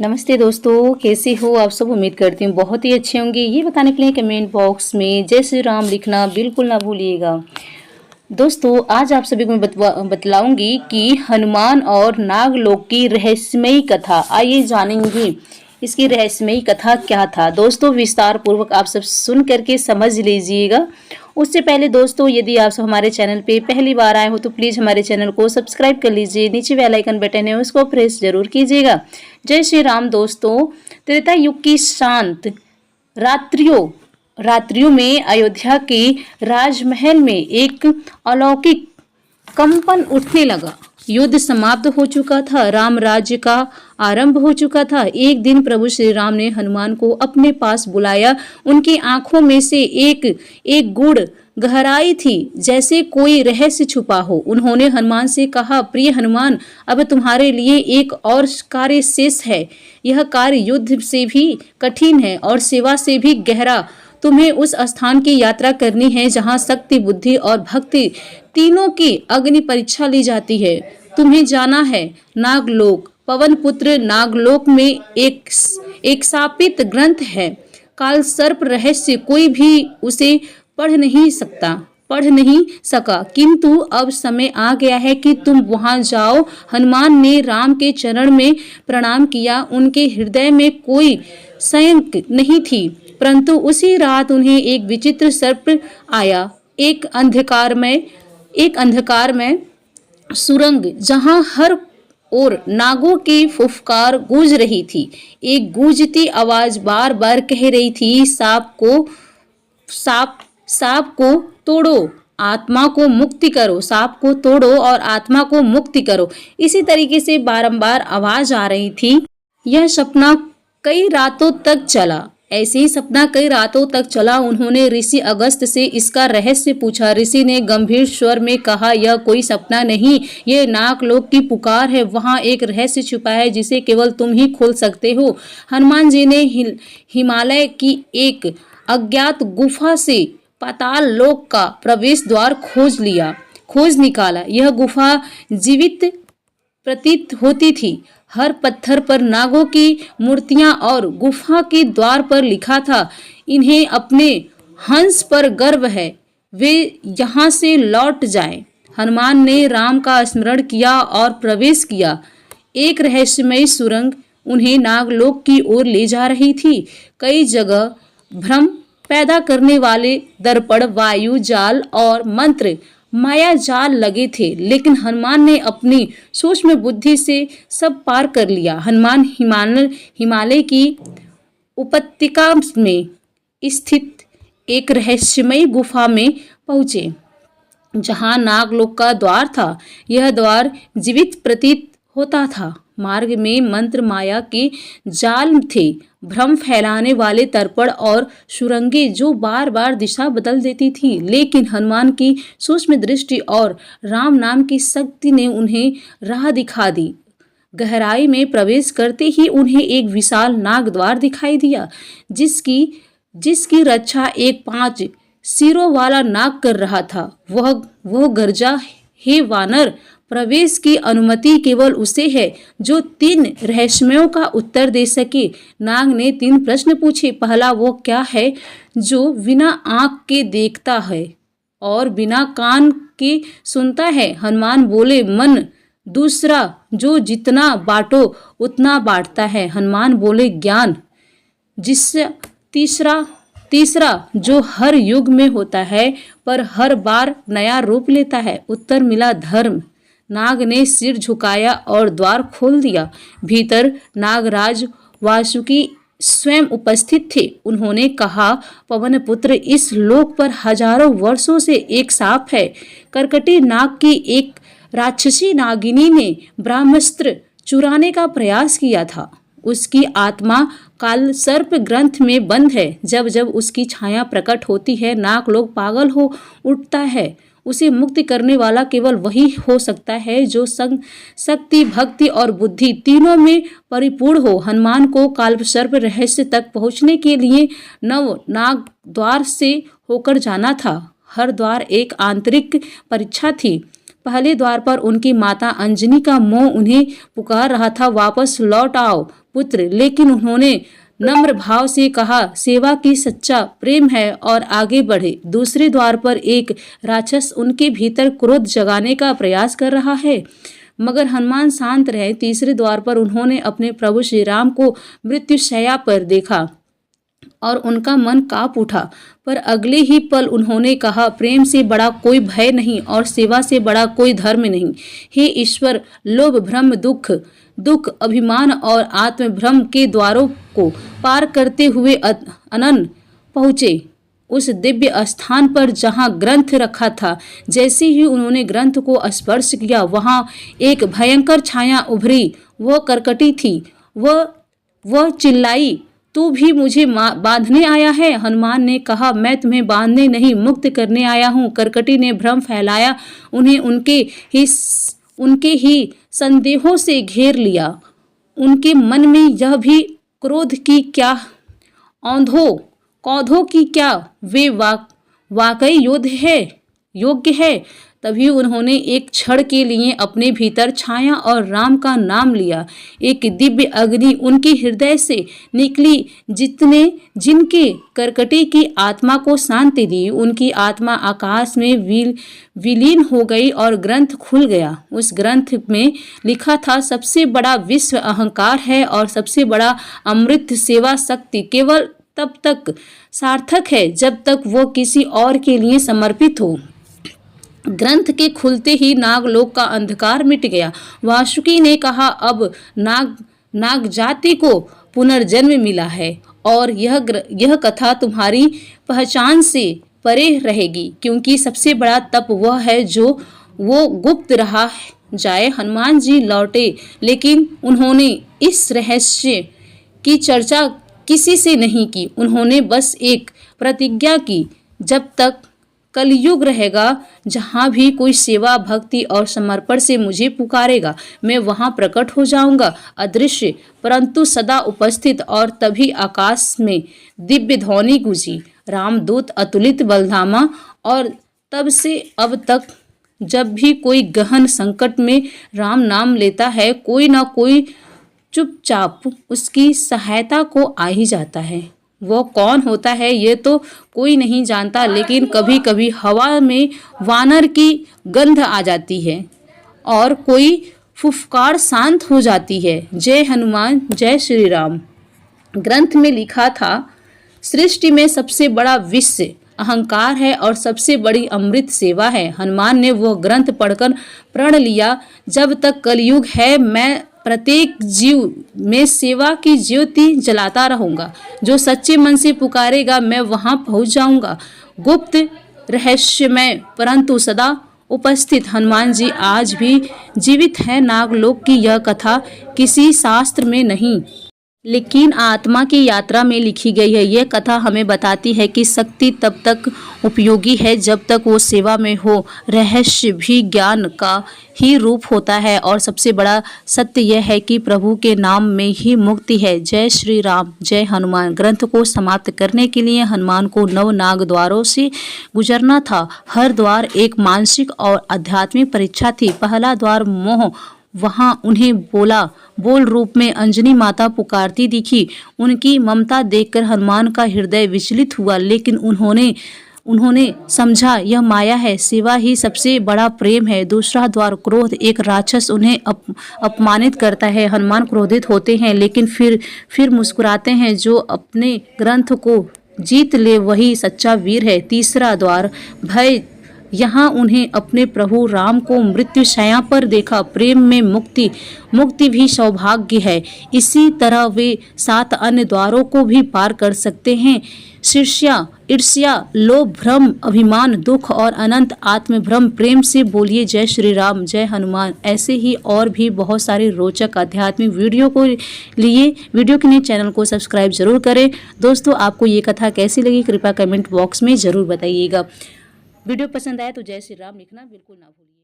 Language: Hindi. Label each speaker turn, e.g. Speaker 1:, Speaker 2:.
Speaker 1: नमस्ते दोस्तों, कैसे हो आप सब। उम्मीद करती हूँ बहुत ही अच्छे होंगे। ये बताने के लिए कमेंट बॉक्स में जय श्री राम लिखना बिल्कुल ना भूलिएगा। दोस्तों, आज आप सभी को मैं बतलाऊंगी कि हनुमान और नागलोक की रहस्यमयी कथा। आइए जानेंगे इसकी रहस्यमयी कथा क्या था। दोस्तों, विस्तार पूर्वक आप सब सुन करके समझ लीजिएगा। उससे पहले दोस्तों, यदि आप सब हमारे चैनल पे पहली बार आए हो तो प्लीज़ हमारे चैनल को सब्सक्राइब कर लीजिए। नीचे बेल आइकन बटन है, उसको प्रेस जरूर कीजिएगा। जय श्री राम। दोस्तों, त्रेता युग की शांत रात्रियों में अयोध्या के राजमहल में एक अलौकिक कंपन उठने लगा। युद्ध समाप्त हो चुका था, राम राज्य का आरंभ हो चुका था। एक दिन प्रभु श्री राम ने हनुमान को अपने पास बुलाया। उनकी आंखों में से एक गूढ़ गहराई थी, जैसे कोई रहस्य छुपा हो। उन्होंने हनुमान से कहा, प्रिय हनुमान, अब तुम्हारे लिए एक और कार्य शेष है। यह कार्य युद्ध से भी कठिन है और सेवा से भी गहरा। तुम्हें उस स्थान की यात्रा करनी है जहाँ शक्ति, बुद्धि और भक्ति तीनों की अग्नि परीक्षा ली जाती है। तुम्हें जाना है नागलोक। पवन पुत्र नागलोक में एक शापित ग्रंथ है, काल सर्प रहस्य। कोई भी उसे पढ़ नहीं सका, किंतु अब समय आ गया है कि तुम वहां जाओ। हनुमान ने राम के चरण में प्रणाम किया। उनके हृदय में कोई संशय नहीं थी, परंतु उसी रात उन्हें एक विचित्र सर्प आया। एक अंधकार में सुरंग, जहां हर और नागों की फुफकार गूंज रही थी। एक गूंजती आवाज बार बार कह रही थी, सांप को तोड़ो, आत्मा को मुक्ति करो। सांप को तोड़ो और आत्मा को मुक्ति करो। इसी तरीके से बारंबार आवाज आ रही थी। यह सपना कई रातों तक चला। ऐसे ही सपना कई रातों तक चला। उन्होंने ऋषि अगस्त से इसका रहस्य पूछा। ऋषि ने गंभीर स्वर में कहा, यह कोई सपना नहीं, यह नागलोक की पुकार है। वहां एक रहस्य छुपा है जिसे केवल तुम ही खोल सकते हो। हनुमान जी ने हिमालय की एक अज्ञात गुफा से पाताल लोक का प्रवेश द्वार खोज निकाला। यह गुफा जीवित प्रतीत होती थी। हर पत्थर पर नागों की मूर्तियां और गुफा के द्वार पर लिखा था, इन्हें अपने हंस पर गर्व है, वे यहाँ से लौट जाएं। हनुमान ने राम का स्मरण किया और प्रवेश किया। एक रहस्यमय सुरंग उन्हें नागलोक की ओर ले जा रही थी। कई जगह भ्रम पैदा करने वाले दर्पण, वायु जाल और मंत्र माया जाल लगे थे, लेकिन हनुमान ने अपनी सूक्ष्म बुद्धि से सब पार कर लिया। हनुमान हिमालय की उपत्यका में स्थित एक रहस्यमय गुफा में पहुंचे, जहां नागलोक का द्वार था। यह द्वार जीवित प्रतीत होता था। मार्ग में मंत्र, माया के जाल थे, भ्रम फैलाने वाले दर्पण और सुरंगें जो बार बार दिशा बदल देती थी। लेकिन हनुमान की सूक्ष्म दृष्टि और राम नाम की शक्ति ने उन्हें राह दिखा दी। गहराई में प्रवेश करते ही उन्हें एक विशाल नाग द्वार दिखाई दिया, जिसकी रक्षा एक 5 सिरों वाला नाग कर रहा था। वह गरजा, हे वानर, प्रवेश की अनुमति केवल उसे है जो 3 रहस्यों का उत्तर दे सके। नाग ने 3 प्रश्न पूछे। पहला, वो क्या है जो बिना आंख के देखता है और बिना कान के सुनता है? हनुमान बोले, मन। दूसरा, जो जितना बांटो उतना बांटता है? हनुमान बोले, ज्ञान। तीसरा, जो हर युग में होता है पर हर बार नया रूप लेता है? उत्तर मिला, धर्म। नाग ने सिर झुकाया और द्वार खोल दिया। भीतर नागराज वासुकी स्वयं उपस्थित थे। उन्होंने कहा, पवन पुत्र, इस लोक पर हजारों वर्षों से एक शाप है। कर्कटी नाग की एक राक्षसी नागिनी ने ब्रह्मास्त्र चुराने का प्रयास किया था। उसकी आत्मा काल सर्प ग्रंथ में बंद है। जब जब उसकी छाया प्रकट होती है, नागलोक पागल हो उठता है। उसे मुक्त करने वाला केवल वही हो सकता है जो शक्ति, भक्ति और बुद्धि तीनों में परिपूर्ण हो। हनुमान को काल सर्प रहस्य तक पहुंचने के लिए 9 नाग द्वार से होकर जाना था। हर द्वार एक आंतरिक परीक्षा थी। पहले द्वार पर उनकी माता अंजनी का मोह उन्हें पुकार रहा था, वापस लौट आओ। पुत्र, लेकिन उन्होंने नम्र भाव से कहा, सेवा की सच्चा प्रेम है और आगे बढ़े। दूसरे द्वार पर एक राक्षस उनके भीतर क्रोध जगाने का प्रयास कर रहा है, मगर हनुमान शांत रहे। तीसरे द्वार पर उन्होंने अपने प्रभु श्री राम को मृत्युशैया पर देखा और उनका मन कांप उठा, पर अगले ही पल उन्होंने कहा, प्रेम से बड़ा कोई भय नहीं और सेवा से बड़ा कोई धर्म नहीं। हे ईश्वर, लोभ, भ्रम, दुख, अभिमान और आत्मभ्रम के द्वारों को पार करते हुए अनंत पहुँचे उस दिव्य स्थान पर जहाँ ग्रंथ रखा था। जैसे ही उन्होंने ग्रंथ को स्पर्श किया, वहाँ एक भयंकर छाया उभरी। वह करकटी थी। वह चिल्लाई, तू भी मुझे बांधने आया है? हनुमान ने कहा, मैं तुम्हें बांधने नहीं, मुक्त करने आया हूँ। करकटी ने भ्रम फैलाया, उन्हें उनके ही संदेहों से घेर लिया। उनके मन में यह भी क्रोध की क्या, क्रोधों की क्या वे वाकई योग्य है। तभी उन्होंने एक क्षण के लिए अपने भीतर छाया और राम का नाम लिया। एक दिव्य अग्नि उनके हृदय से निकली, जिनके करकटी की आत्मा को शांति दी। उनकी आत्मा आकाश में विलीन हो गई और ग्रंथ खुल गया। उस ग्रंथ में लिखा था, सबसे बड़ा विश्व अहंकार है और सबसे बड़ा अमृत सेवा शक्ति केवल तब तक सार्थक है जब तक वो किसी और के लिए समर्पित हो। ग्रंथ के खुलते ही नागलोक का अंधकार मिट गया। वासुकी ने कहा, अब नाग जाति को पुनर्जन्म मिला है और यह कथा तुम्हारी पहचान से परे रहेगी, क्योंकि सबसे बड़ा तप वह है जो वो गुप्त रहा जाए। हनुमान जी लौटे, लेकिन उन्होंने इस रहस्य की चर्चा किसी से नहीं की। उन्होंने बस एक प्रतिज्ञा की, जब तक कलयुग रहेगा, जहाँ भी कोई सेवा, भक्ति और समर्पण से मुझे पुकारेगा, मैं वहाँ प्रकट हो जाऊंगा, अदृश्य परंतु सदा उपस्थित। और तभी आकाश में दिव्य ध्वनि गूंजी, रामदूत अतुलित बलधामा। और तब से अब तक जब भी कोई गहन संकट में राम नाम लेता है, कोई ना कोई चुपचाप उसकी सहायता को आ ही जाता है। वो कौन होता है ये तो कोई नहीं जानता, लेकिन कभी कभी हवा में वानर की गंध आ जाती है और कोई फुफकार शांत हो जाती है। जय हनुमान, जय श्री राम। ग्रंथ में लिखा था, सृष्टि में सबसे बड़ा विश्व अहंकार है और सबसे बड़ी अमृत सेवा है। हनुमान ने वो ग्रंथ पढ़कर प्रण लिया, जब तक कलयुग है मैं प्रत्येक जीव में सेवा की ज्योति जलाता रहूंगा। जो सच्चे मन से पुकारेगा, मैं वहां पहुंच जाऊंगा। गुप्त, रहस्यमय परंतु सदा उपस्थित हनुमान जी आज भी जीवित है। नागलोक की यह कथा किसी शास्त्र में नहीं, लेकिन आत्मा की यात्रा में लिखी गई है। यह कथा हमें बताती है कि शक्ति तब तक उपयोगी है जब तक वो सेवा में हो। रहस्य भी ज्ञान का ही रूप होता है और सबसे बड़ा सत्य यह है कि प्रभु के नाम में ही मुक्ति है। जय श्री राम, जय हनुमान। ग्रंथ को समाप्त करने के लिए हनुमान को 9 नाग द्वारों से गुजरना था। हर द्वार एक मानसिक और आध्यात्मिक परीक्षा थी। पहला द्वार मोह, वहां उन्हें बोल रूप में अंजनी माता पुकारती दिखी। उनकी ममता देखकर हनुमान का हृदय विचलित हुआ, लेकिन उन्होंने समझा यह माया है, सेवा ही सबसे बड़ा प्रेम है। दूसरा द्वार क्रोध, एक राक्षस उन्हें अपमानित करता है। हनुमान क्रोधित होते हैं, लेकिन फिर मुस्कुराते हैं। जो अपने ग्रंथ को जीत ले वही सच्चा वीर है। तीसरा द्वार भय, यहाँ उन्हें अपने प्रभु राम को मृत्युशैया पर देखा। प्रेम में मुक्ति भी सौभाग्य है। इसी तरह वे 7 अन्य द्वारों को भी पार कर सकते हैं। ईर्ष्या, लोभ, भ्रम, अभिमान, दुख और अनंत आत्मभ्रम। प्रेम से बोलिए जय श्री राम, जय हनुमान। ऐसे ही और भी बहुत सारे रोचक आध्यात्मिक वीडियो के लिए चैनल को सब्सक्राइब जरूर करें। दोस्तों, आपको ये कथा कैसी लगी कृपया कमेंट बॉक्स में जरूर बताइएगा। वीडियो पसंद आए तो जय श्री राम लिखना बिल्कुल ना भूलिए।